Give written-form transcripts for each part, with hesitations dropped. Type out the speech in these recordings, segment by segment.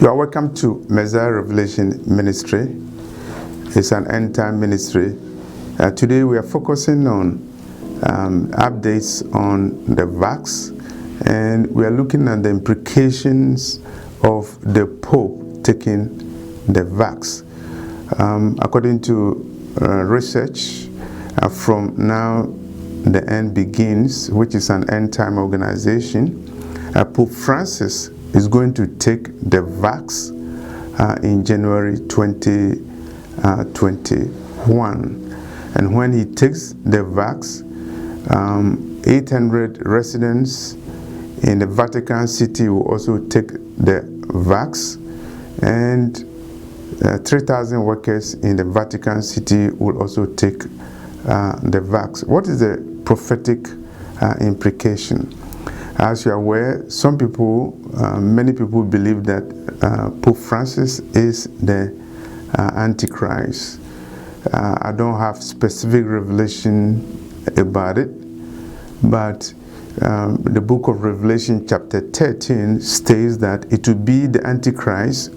You are welcome to Messiah Revelation Ministry. It's an end-time ministry. Today we are focusing on updates on the VAXX, and we are looking at the implications of the Pope taking the VAXX. According to research from Now the End Begins, which is an end-time organization, Pope Francis is going to take the VAXX in January 2021. And when he takes the VAXX, 800 residents in the Vatican City will also take the VAXX, and 3,000 workers in the Vatican City will also take the VAXX. What is the prophetic implication? As you are aware, many people believe that Pope Francis is the Antichrist. I don't have specific revelation about it, but the book of Revelation chapter 13 states that it will be the Antichrist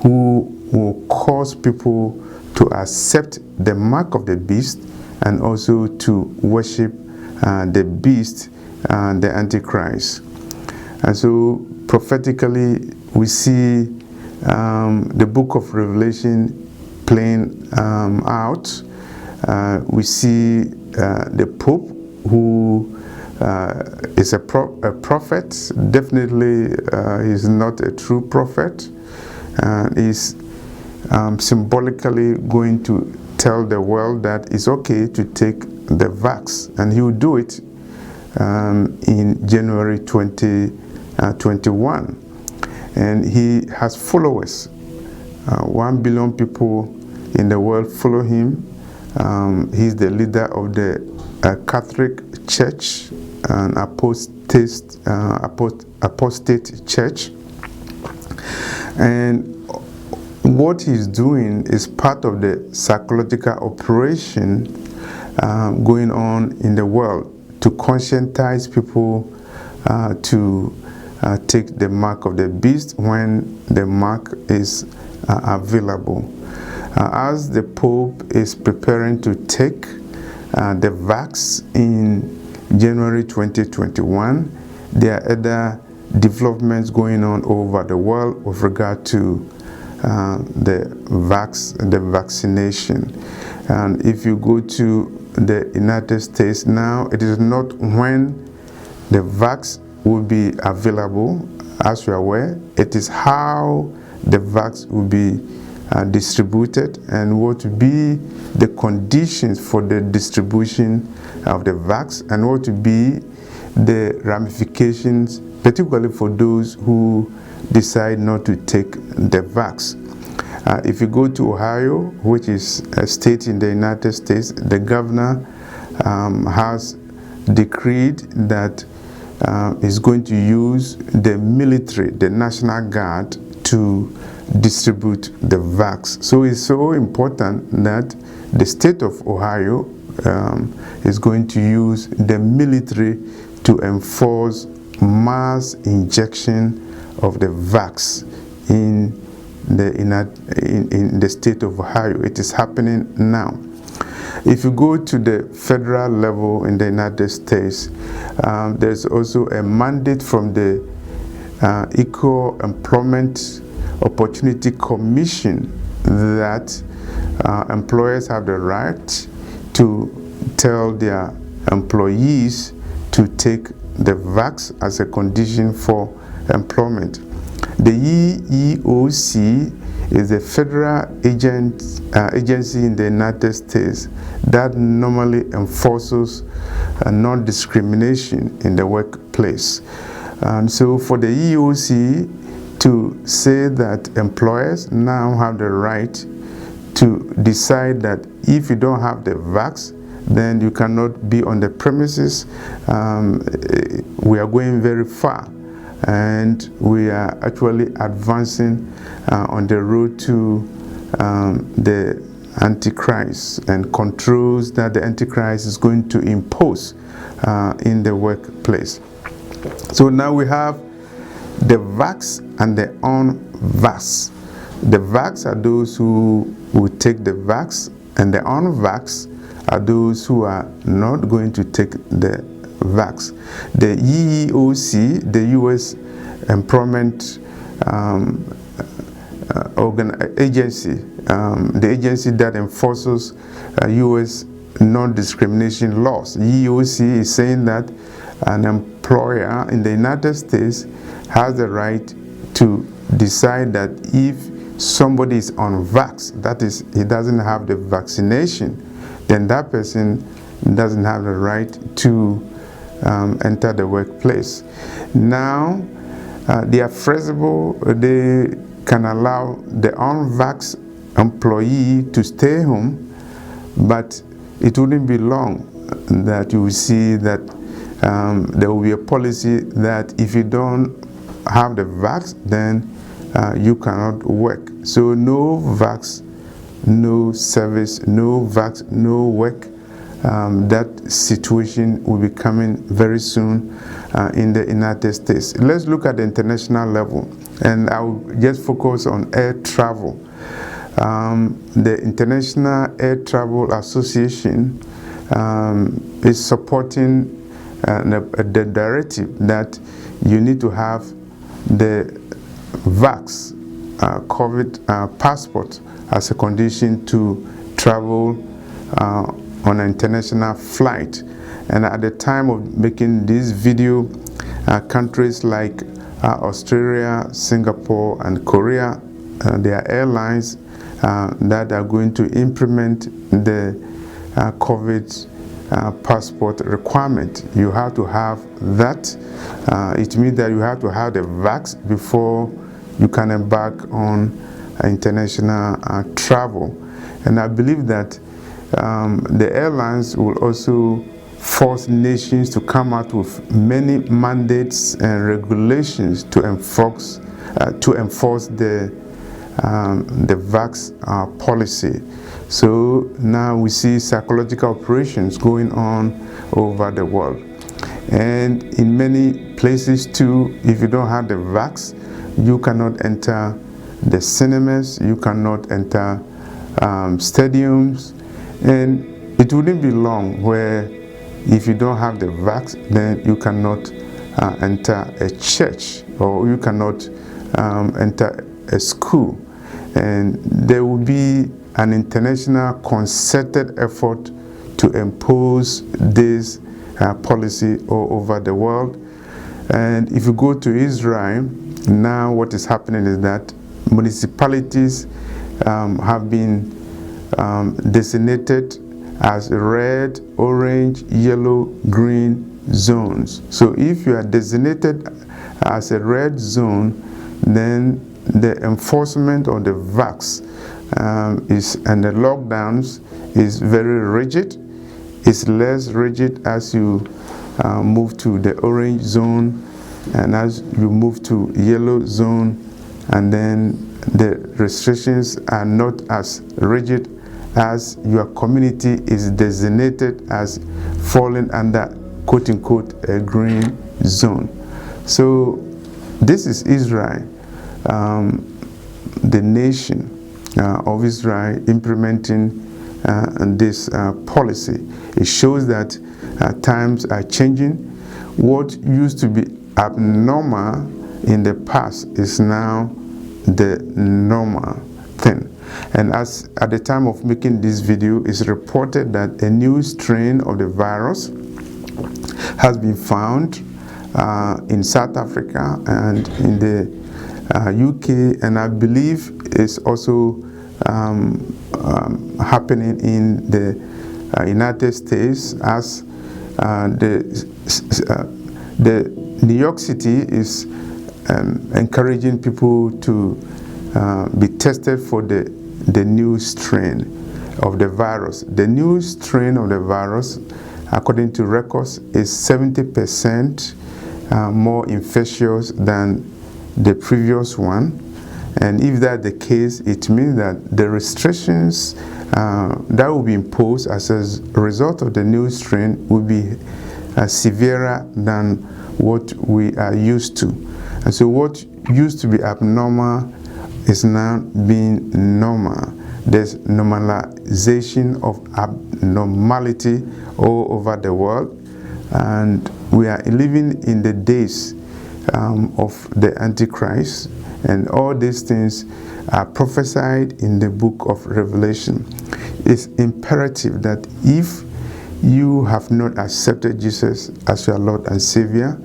who will cause people to accept the mark of the beast and also to worship the beast, the Antichrist. And so prophetically we see the book of Revelation playing out. We see the Pope, who is a prophet. Definitely he's not a true prophet. He's symbolically going to tell the world that it's okay to take the VAXX, and he will do it in January 2021. And he has followers. 1 billion people in the world follow him. He's the leader of the Catholic Church, an apostate church. And what he's doing is part of the psychological operation going on in the world to conscientize people to take the mark of the beast when the mark is available. As the Pope is preparing to take the VAXX in January 2021, there are other developments going on over the world with regard to the VAXX, the vaccination. And if you go to the United States now, it is not when the VAXX will be available, as you are aware. It is how the VAXX will be distributed and what will be the conditions for the distribution of the VAXX, and what will be the ramifications, particularly for those who decide not to take the VAXX. If you go to Ohio, which is a state in the United States, the governor has decreed that is going to use the military, the National Guard, to distribute the VAXX. So it's so important that the state of Ohio is going to use the military to enforce mass injection of the VAXX in the state of Ohio. It is happening now. If you go to the federal level in the United States, there's also a mandate from the Equal Employment Opportunity Commission that employers have the right to tell their employees to take the VAXX as a condition for employment. The EEOC is a federal agency in the United States that normally enforces non-discrimination in the workplace. And so for the EEOC to say that employers now have the right to decide that if you don't have the VAXX, then you cannot be on the premises, we are going very far. And we are actually advancing on the road to the Antichrist and controls that the Antichrist is going to impose in the workplace. So now we have the vax and the unvax. The vax are those who will take the vax, and the unvax are those who are not going to take the vax. The EEOC, the U.S. Employment Agency, the agency that enforces U.S. non-discrimination laws. EEOC is saying that an employer in the United States has the right to decide that if somebody is on vax, that is, he doesn't have the vaccination, then that person doesn't have the right to enter the workplace. Now, they are flexible. They can allow the unvaxxed employee to stay home, but it wouldn't be long that you will see that there will be a policy that if you don't have the vax, then you cannot work. So no vax, no service, no vax, no work. That situation will be coming very soon in the United States. Let's look at the international level, and I'll just focus on air travel. The International Air Travel Association is supporting the directive that you need to have the VAX COVID passport as a condition to travel on an international flight. And at the time of making this video, countries like Australia, Singapore, and Korea, there are airlines that are going to implement the COVID passport requirement. You have to have that. It means that you have to have the vax before you can embark on international travel. And I believe that the airlines will also force nations to come out with many mandates and regulations to enforce the vax policy. So now we see psychological operations going on over the world. And in many places too, if you don't have the vax, you cannot enter the cinemas, you cannot enter stadiums, and it wouldn't be long where if you don't have the vax, then you cannot enter a church, or you cannot enter a school. And there will be an international concerted effort to impose this policy all over the world. And if you go to Israel, now what is happening is that municipalities have been designated as red, orange, yellow, green zones. So if you are designated as a red zone, then the enforcement of the vax and the lockdowns is very rigid. It's less rigid as you move to the orange zone, and as you move to yellow zone, and then the restrictions are not as rigid as your community is designated as falling under quote-unquote a green zone. So this is Israel, the nation of Israel implementing this policy. It shows that times are changing. What used to be abnormal in the past is now the normal thing. And as at the time of making this video, it's reported that a new strain of the virus has been found in South Africa and in the UK, and I believe it's also happening in the United States, as the New York City is encouraging people to be tested for the new strain of the virus. The new strain of the virus, according to records, is 70% more infectious than the previous one. And if that's the case, it means that the restrictions that will be imposed as a result of the new strain will be severer than what we are used to. And so what used to be abnormal is now being normal. There's normalization of abnormality all over the world, and we are living in the days of the Antichrist, and all these things are prophesied in the book of Revelation. It's imperative that if you have not accepted Jesus as your Lord and Savior,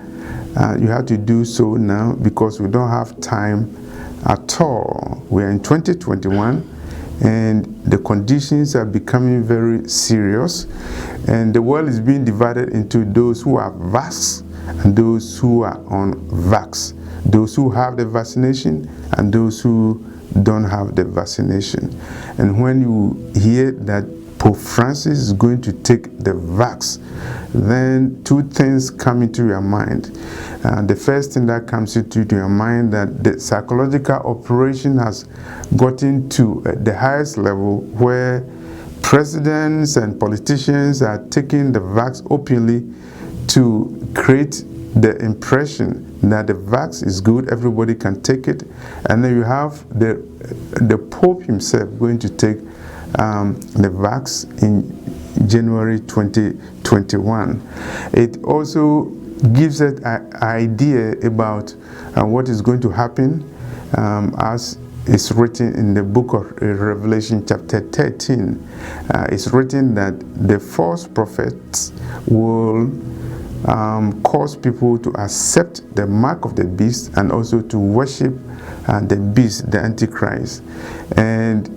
you have to do so now, because we don't have time at all. We are in 2021, and the conditions are becoming very serious, and the world is being divided into those who are vax and those who are on vax, those who have the vaccination and those who don't have the vaccination. And when you hear that Pope Francis is going to take the vax, then two things come into your mind. The first thing that comes into your mind, that the psychological operation has gotten to the highest level, where presidents and politicians are taking the vax openly to create the impression that the vax is good, everybody can take it. And then you have the Pope himself going to take the vax in January 2021. It also gives us an idea about what is going to happen, as is written in the book of Revelation chapter 13. It's written that the false prophets will cause people to accept the mark of the beast and also to worship the beast, the Antichrist. And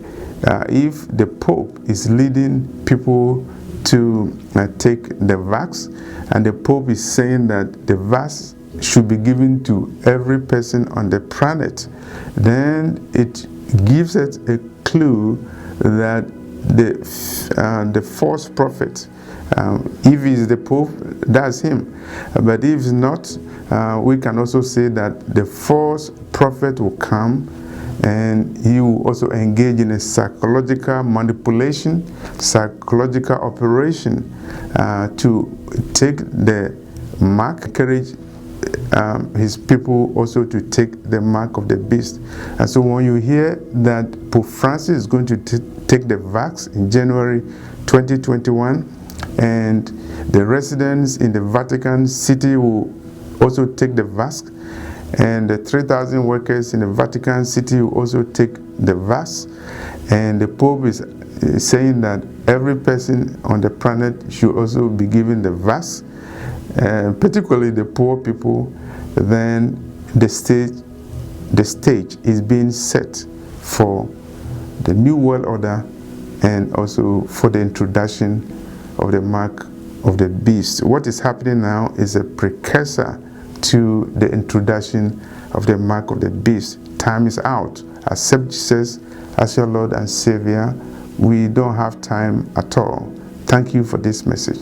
if the Pope is leading people to take the vax, and the Pope is saying that the vax should be given to every person on the planet, then it gives us a clue that the false prophet, if he is the Pope, that's him. But if not, we can also say that the false prophet will come, and he will also engage in a psychological manipulation, psychological operation to take the mark, encourage his people also to take the mark of the beast. And so when you hear that Pope Francis is going to take the vax in January 2021, and the residents in the Vatican City will also take the vax, and the 3,000 workers in the Vatican City will also take the vax, and the Pope is saying that every person on the planet should also be given the vax, particularly the poor people, then the stage is being set for the New World Order, and also for the introduction of the mark of the beast. What is happening now is a precursor to the introduction of the mark of the beast. Time is out. Accept Jesus as your Lord and Savior. We don't have time at all. Thank you for this message.